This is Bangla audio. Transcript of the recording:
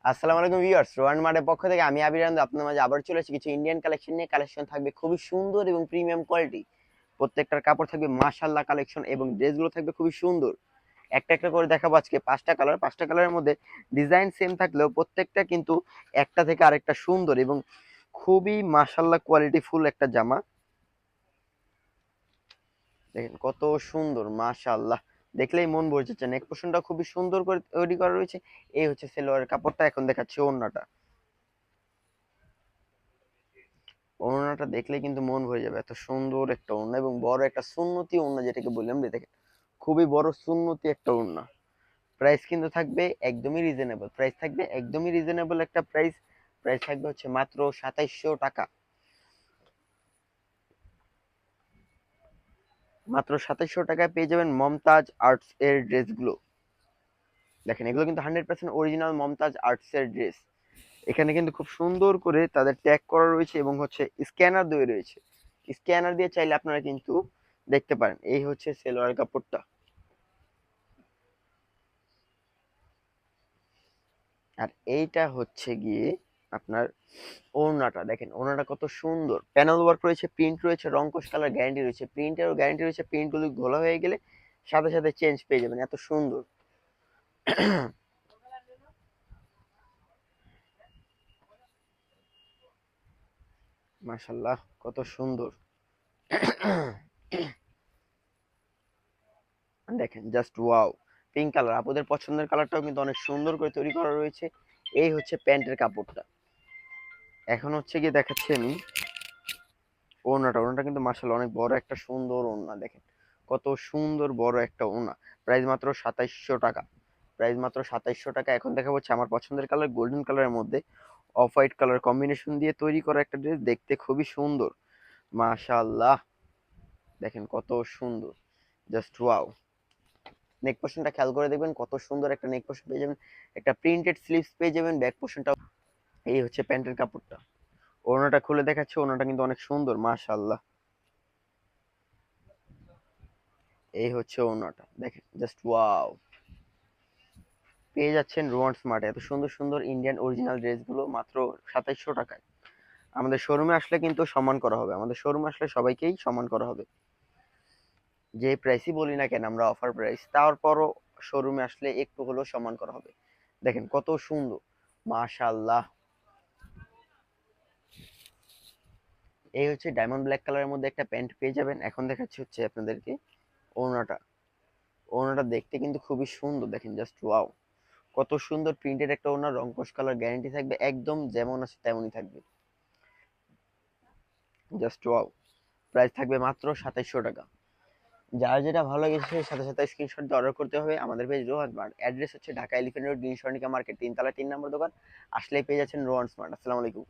আসসালামু আলাইকুম ভিউয়ার্স, রোহান মার্টের পক্ষ থেকে আমি আবির আনন্দ আপনাদের মাঝে আবার চলে এসেছি কিছু ইন্ডিয়ান কালেকশন নিয়ে। কালেকশন থাকবে খুবই সুন্দর এবং প্রিমিয়াম কোয়ালিটি। প্রত্যেকটার কাপড় থাকবে মাশাআল্লাহ কালেকশন এবং ড্রেসগুলো থাকবে খুবই সুন্দর। একটা একটা করে দেখাবো আজকে পাঁচটা কালারের মধ্যে ডিজাইন সেম থাকলেও প্রত্যেকটা কিন্তু একটা থেকে আরেকটা সুন্দর এবং খুবই মাশাআল্লাহ কোয়ালিটি ফুল একটা জামা। দেখেন কত সুন্দর মাশাআল্লাহ, দেখলেই মন ভরে যাচ্ছে। নেক পোর্শনটা খুবই সুন্দর করে তৈরি করা রয়েছে। এই হচ্ছে সেলোয়ারের কাপড়টা, এখন দেখাচ্ছি ওড়নাটা। ওড়নাটা দেখলে কিন্তু মন ভরে যাবে, এত সুন্দর একটা ওড়না এবং বড় একটা সুন্নতি ওড়না যেটাকে বললাম যে দেখেন খুবই বড় সুন্নতি একটা ওড়না। প্রাইস কিন্তু থাকবে একদমই রিজনেবল, একটা প্রাইস। প্রাইস থাকবে হচ্ছে মাত্র 2700 টাকা। মাত্র 2700 টাকায় পেয়ে যাবেন মমতাজ আর্টস এর ড্রেসগুলো। দেখেন এগুলো কিন্তু 100% অরিজিনাল মমতাজ আর্টস এর ড্রেস। এখানে কিন্তু খুব সুন্দর করে তাদের ট্যাগ করা রয়েছে এবং হচ্ছে স্ক্যানার দিয়ে রয়েছে। স্ক্যানার দিয়ে চাইলে আপনারা কিন্তু দেখতে পারেন। এই হচ্ছে সেলোয়ার কাপড়টা। আর এইটা হচ্ছে গিয়ে আপনার ওড়নাটা। দেখেন ওড়নাটা কত সুন্দর, প্যানেল ওয়ার্ক রয়েছে, প্রিন্ট রয়েছে, রংকশ কালার গ্যারান্টি রয়েছে, প্রিন্টেরও গ্যারান্টি রয়েছে। প্রিন্টগুলো ঘোলা হয়ে গেলে সাথে সাথে চেঞ্জ পেয়ে যাবেন, এত সুন্দর। মাশাল্লাহ কত সুন্দর। দেখেন জাস্ট ওয়াও। পিঙ্ক কালার, আপনাদের পছন্দের কালারটাও কিন্তু অনেক সুন্দর করে তৈরি করা রয়েছে। এই হচ্ছে প্যান্টের কাপড়টা। এখন হচ্ছে গিয়ে দেখাচ্ছি আমি ওড়নাটা কিন্তু মাশাআল্লাহ অনেক বড় একটা সুন্দর ওড়না। দেখেন কত সুন্দর বড় একটা ওড়না। প্রাইস মাত্র 2700 টাকা। এখন দেখা হচ্ছে আমার পছন্দের কালার গোল্ডেন কালারের মধ্যে অফ হোয়াইট কালার কম্বিনেশন দিয়ে তৈরি করা একটা ড্রেস, দেখতে খুবই সুন্দর মাশাআল্লাহ। দেখেন কত সুন্দর, জাস্ট ওয়াও। নেক পোর্শনটা খেয়াল করে দেখবেন, কত সুন্দর একটা নেক পোর্শন পেয়ে যাবেন, একটা প্রিন্টেড স্লিভস পেয়ে যাবেন ব্যাক পোর্শনটা। এই হচ্ছে প্যান্টের কাপড়টা। ওড়নাটা খুলে দেখাচ্ছে, ওড়নাটা কিন্তু অনেক সুন্দর মাশাআল্লাহ। এই হচ্ছে ওড়নাটা, দেখেন জাস্ট ওয়াও। পেয়ে যাচ্ছেন রোয়ান্ড স্মার্ট এত সুন্দর সুন্দর ইন্ডিয়ান অরিজিনাল ড্রেসগুলো মাত্র 2700 টাকায়। আমাদের শোরুমে আসলে কিন্তু সম্মান করা হবে, আমাদের শোরুমে আসলে সবাইকেই সম্মান করা হবে। যে প্রাইসই বলি না কেন আমরা অফার প্রাইস, তারপরও শোরুমে আসলে একটু হলেও সম্মান করা হবে। দেখেন কত সুন্দর মাশাআল্লাহ। এই হচ্ছে ডায়মন্ড ব্ল্যাক কালারের মধ্যে একটা প্যান্ট পেয়ে যাবেন। এখন দেখাচ্ছি হচ্ছে আপনাদেরকে ওড়নাটা। ওড়নাটা দেখতে কিন্তু খুবই সুন্দর, দেখেন জাস্ট ওয়াও। কত সুন্দর প্রিন্টেড একটা ওড়না, রংকশ কালার গ্যারান্টি থাকবে, একদম যেমন আছে তেমনই থাকবে, জাস্ট ওয়াও। প্রাইস থাকবে মাত্র 2700 টাকা। যার যেটা ভালো লেগেছে সাথে সাথে স্ক্রিনশট দিয়ে অর্ডার করতে হবে। আমাদের পেজ রোহান স্মার্ট, অ্যাড্রেস হচ্ছে Dhaka elephant road, green Swarnika market, 3 তলা 3 নম্বর দোকান। আসলেই পেয়ে যাচ্ছেন রোহান স্মার্ট। আসসালামু আলাইকুম।